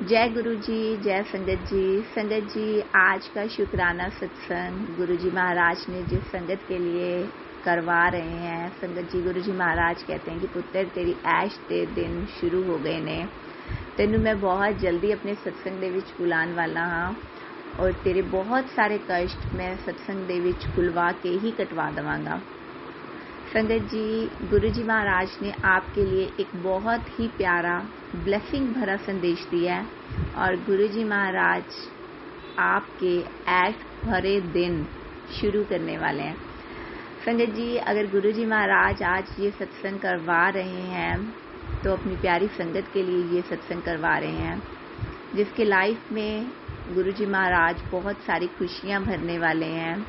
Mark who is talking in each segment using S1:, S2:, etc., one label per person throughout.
S1: जय गुरु जी, जय संगत जी। संगत जी, आज का शुक्राना सत्संग गुरु जी महाराज ने जिस संगत के लिए करवा रहे हैं, संगत जी गुरु जी महाराज कहते हैं कि पुत्र तेरी ऐश दे दिन शुरू हो गए ने, तेनू मैं बहुत जल्दी अपने सत्संग दे विच बुलाण वाला हाँ और तेरे बहुत सारे कष्ट मैं सत्संग दे विच खुलवा के ही कटवा देवांगा। संगत जी, गुरु जी महाराज ने आपके लिए एक बहुत ही प्यारा ब्लेसिंग भरा संदेश दिया है और गुरु जी महाराज आपके ऐश भरे दिन शुरू करने वाले हैं। संगत जी, अगर गुरु जी महाराज आज ये सत्संग करवा रहे हैं तो अपनी प्यारी संगत के लिए ये सत्संग करवा रहे हैं, जिसके लाइफ में गुरु जी महाराज बहुत सारी खुशियाँ भरने वाले हैं।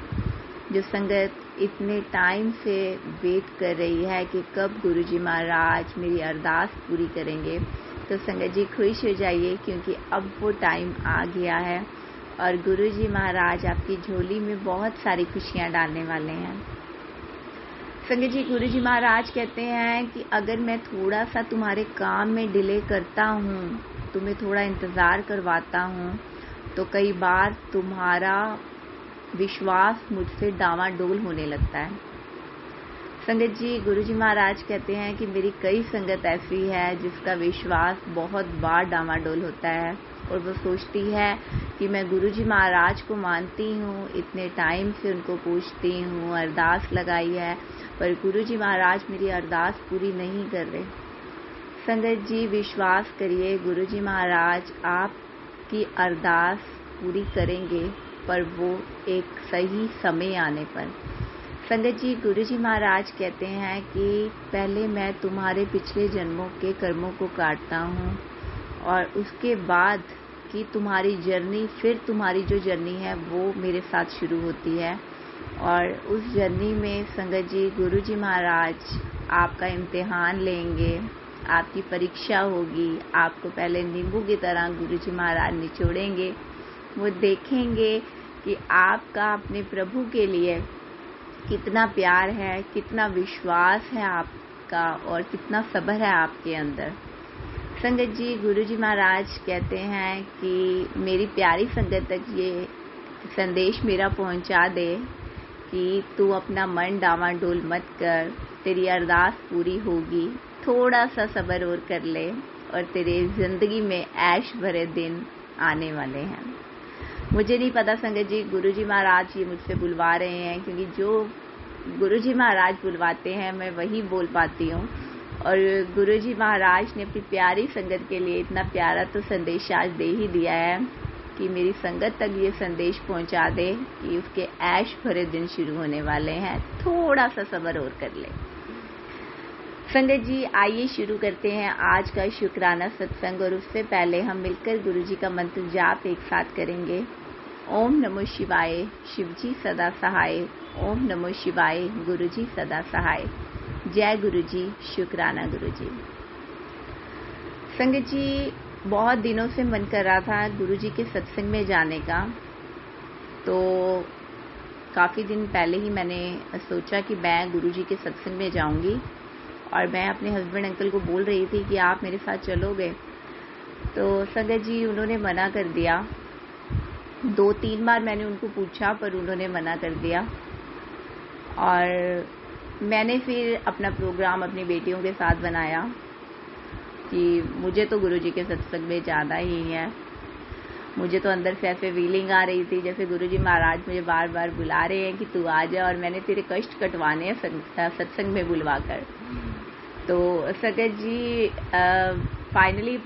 S1: जो संगत इतने टाइम से वेट कर रही है कि कब गुरु जी महाराज मेरी अरदास पूरी करेंगे, तो संगत जी खुश हो जाइए क्योंकि अब वो टाइम आ गया है और गुरु जी महाराज आपकी झोली में बहुत सारी खुशियाँ डालने वाले हैं। संगत जी, गुरु जी महाराज कहते हैं कि अगर मैं थोड़ा सा तुम्हारे काम में डिले करता हूँ, तुम्हें थोड़ा इंतज़ार करवाता हूँ, तो कई बार तुम्हारा विश्वास मुझसे डावाडोल होने लगता है। संगत जी, गुरु जी महाराज कहते हैं कि मेरी कई संगत ऐसी है जिसका विश्वास बहुत बार डावाडोल होता है और वो सोचती है कि मैं गुरु जी महाराज को मानती हूँ, इतने टाइम से उनको पूछती हूँ, अरदास लगाई है, पर गुरु जी महाराज मेरी अरदास पूरी नहीं कर रहे। संगत जी, विश्वास करिए, गुरु जी महाराज आपकी अरदास पूरी करेंगे, पर वो एक सही समय आने पर। संगत जी, गुरु जी महाराज कहते हैं कि पहले मैं तुम्हारे पिछले जन्मों के कर्मों को काटता हूँ और उसके बाद कि तुम्हारी जर्नी, फिर तुम्हारी जो जर्नी है वो मेरे साथ शुरू होती है और उस जर्नी में संगत जी गुरु जी महाराज आपका इम्तिहान लेंगे, आपकी परीक्षा होगी। आपको पहले नींबू की तरह गुरु जी महाराज निचोड़ेंगे, वो देखेंगे कि आपका अपने प्रभु के लिए कितना प्यार है, कितना विश्वास है आपका और कितना सब्र है आपके अंदर। संगत जी, गुरु जी महाराज कहते हैं कि मेरी प्यारी संगत तक ये संदेश मेरा पहुंचा दे कि तू अपना मन डावाडोल मत कर, तेरी अरदास पूरी होगी, थोड़ा सा सब्र और कर ले और तेरे जिंदगी में ऐश भरे दिन आने वाले हैं। मुझे नहीं पता संगत जी, गुरु जी महाराज ये मुझसे बुलवा रहे हैं क्योंकि जो गुरु जी महाराज बुलवाते हैं मैं वही बोल पाती हूँ और गुरु जी महाराज ने अपनी प्यारी संगत के लिए इतना प्यारा तो संदेश आज दे ही दिया है कि मेरी संगत तक ये संदेश पहुँचा दे कि उसके ऐश भरे दिन शुरू होने वाले हैं, थोड़ा सा सब्र और कर ले। संगत जी, आइए शुरू करते हैं आज का शुक्राना सत्संग और उससे पहले हम मिलकर गुरु जी का मंत्र जाप एक साथ करेंगे। ओम नमो शिवाय, शिव जी सदा सहाय। ओम नमो शिवाय, गुरु जी सदा सहाय। जय गुरु जी, शुक्राना गुरु जी। संगत जी, बहुत दिनों से मन कर रहा था गुरु जी के सत्संग में जाने का, तो काफ़ी दिन पहले ही मैंने सोचा कि मैं गुरु जी के सत्संग में जाऊंगी और मैं अपने हस्बैंड अंकल को बोल रही थी कि आप मेरे साथ चलोगे, तो संगत जी उन्होंने मना कर दिया। 2-3 बार मैंने उनको पूछा पर उन्होंने मना कर दिया और मैंने फिर अपना प्रोग्राम अपनी बेटियों के साथ बनाया कि मुझे तो गुरु जी के सत्संग में जाना ही है। मुझे तो अंदर से ऐसे फीलिंग आ रही थी जैसे गुरु जी महाराज मुझे बार बार बुला रहे हैं कि तू आ जा और मैंने तेरे कष्ट कटवाने हैं सत्संग में बुलवा कर। तो संगत जी फाइनली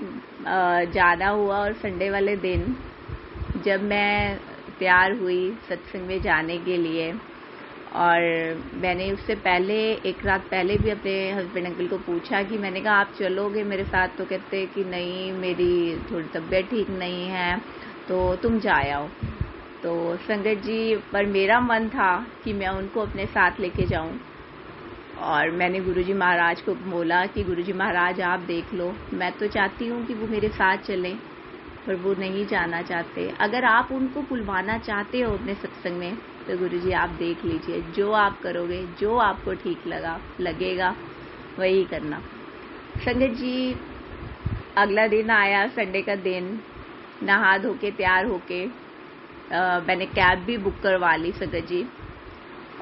S1: जाना हुआ और संडे वाले दिन जब मैं तैयार हुई सत्संग में जाने के लिए और मैंने उससे पहले एक रात पहले भी अपने हस्बैंड अंकल को पूछा कि मैंने कहा आप चलोगे मेरे साथ, तो कहते कि नहीं मेरी थोड़ी तबीयत ठीक नहीं है तो तुम जा आओ। तो संगत जी, पर मेरा मन था कि मैं उनको अपने साथ लेके जाऊं और मैंने गुरु जी महाराज को बोला कि गुरु जी महाराज आप देख लो, मैं तो चाहती हूँ कि वो मेरे साथ चलें पर वो नहीं जाना चाहते। अगर आप उनको बुलवाना चाहते हो अपने सत्संग में तो गुरु जी आप देख लीजिए, जो आप करोगे, जो आपको ठीक लगेगा वही करना। संगत जी, अगला दिन आया, संडे का दिन, नहा धो के तैयार होके मैंने कैब भी बुक करवा ली संगत जी।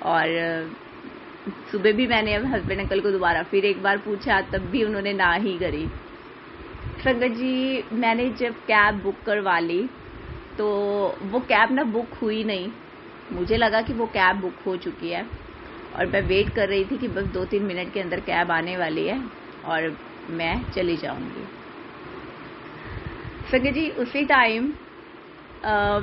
S1: और सुबह भी मैंने अब हस्बैंड अंकल को दोबारा फिर एक बार पूछा, तब भी उन्होंने ना ही करी। संगत जी मैंने जब कैब बुक करवा ली तो वो कैब ना बुक हुई नहीं। मुझे लगा कि वो कैब बुक हो चुकी है और मैं वेट कर रही थी कि बस 2-3 मिनट के अंदर कैब आने वाली है और मैं चली जाऊंगी। संगत जी उसी टाइम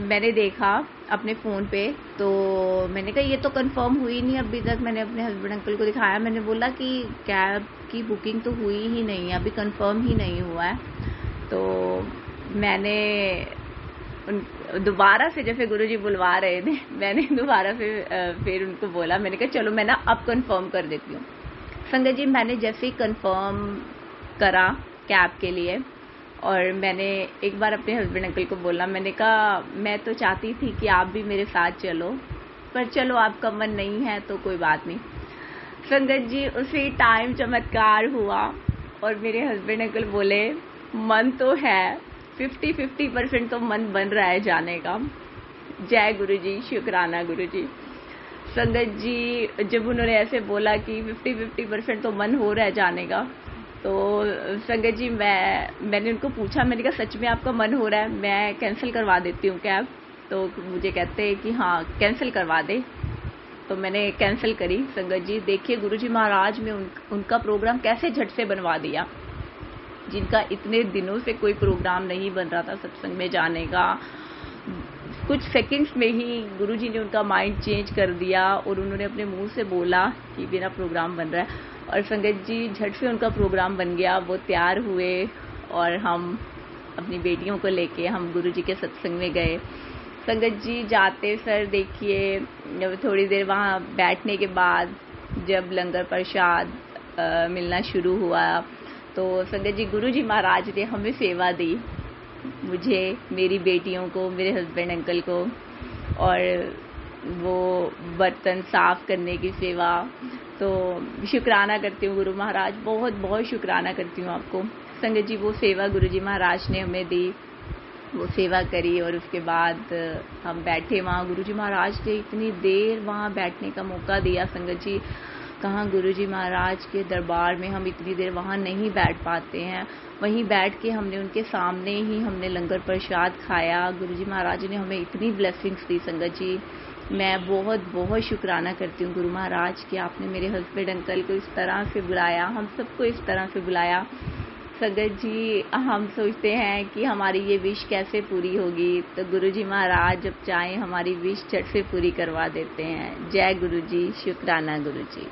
S1: मैंने देखा अपने फ़ोन पे, तो मैंने कहा ये तो कंफर्म हुई नहीं अभी तक। मैंने अपने हस्बैंड अंकल को दिखाया, मैंने बोला कि कैब की बुकिंग तो हुई ही नहीं है, अभी कंफर्म ही नहीं हुआ है। तो मैंने दोबारा से जैसे गुरुजी बुलवा रहे थे, मैंने दोबारा से फिर उनको बोला, मैंने कहा चलो मैं ना अब कंफर्म कर देती हूँ। संगत जी मैंने जैसे ही कंफर्म करा कैब के लिए और मैंने एक बार अपने हस्बैंड अंकल को बोला, मैंने कहा मैं तो चाहती थी कि आप भी मेरे साथ चलो, पर चलो आपका मन नहीं है तो कोई बात नहीं। संगत जी उसी टाइम चमत्कार हुआ और मेरे हस्बैंड अंकल बोले मन तो है 50-50% तो मन बन रहा है जाने का। जय गुरुजी, शुक्राना गुरुजी। संगत जी जब उन्होंने ऐसे बोला कि 50-50% तो मन हो रहा है जाने का, तो संगत जी मैंने उनको पूछा, मैंने कहा सच में आपका मन हो रहा है, मैं कैंसिल करवा देती हूँ कैब। तो मुझे कहते हैं कि हाँ कैंसिल करवा दे। तो मैंने कैंसिल करी। संगत जी देखिए गुरुजी महाराज ने उनका प्रोग्राम कैसे झट से बनवा दिया। जिनका इतने दिनों से कोई प्रोग्राम नहीं बन रहा था सत्संग में जाने का, कुछ सेकंड्स में ही गुरुजी ने उनका माइंड चेंज कर दिया और उन्होंने अपने मुंह से बोला कि मेरा प्रोग्राम बन रहा है। और संगत जी झट से उनका प्रोग्राम बन गया, वो तैयार हुए और हम अपनी बेटियों को लेके हम गुरुजी के सत्संग में गए। संगत जी जाते सर देखिए थोड़ी देर वहाँ बैठने के बाद जब लंगर प्रसाद मिलना शुरू हुआ तो संगत जी गुरुजी महाराज ने हमें सेवा दी, मुझे, मेरी बेटियों को, मेरे हस्बैंड अंकल को, और वो बर्तन साफ करने की सेवा। तो शुक्राना करती हूँ गुरु महाराज, बहुत बहुत शुक्राना करती हूँ आपको। संगत जी वो सेवा गुरुजी महाराज ने हमें दी, वो सेवा करी और उसके बाद हम बैठे वहाँ। गुरुजी महाराज ने इतनी देर वहाँ बैठने का मौका दिया। संगत जी कहाँ गुरुजी महाराज के दरबार में हम इतनी देर वहाँ नहीं बैठ पाते हैं। वहीं बैठ के हमने उनके सामने ही हमने लंगर प्रसाद खाया। गुरुजी महाराज ने हमें इतनी ब्लेसिंग्स दी। संगत जी मैं बहुत बहुत शुक्राना करती हूँ गुरु महाराज कि आपने मेरे हस्बैंड अंकल को इस तरह से बुलाया, हम सबको इस तरह से बुलाया। संगत जी हम सोचते हैं कि हमारी ये विश कैसे पूरी होगी, तो गुरुजी महाराज जब चाहें हमारी विश झट से पूरी करवा देते हैं। जय गुरुजी, शुक्राना गुरुजी।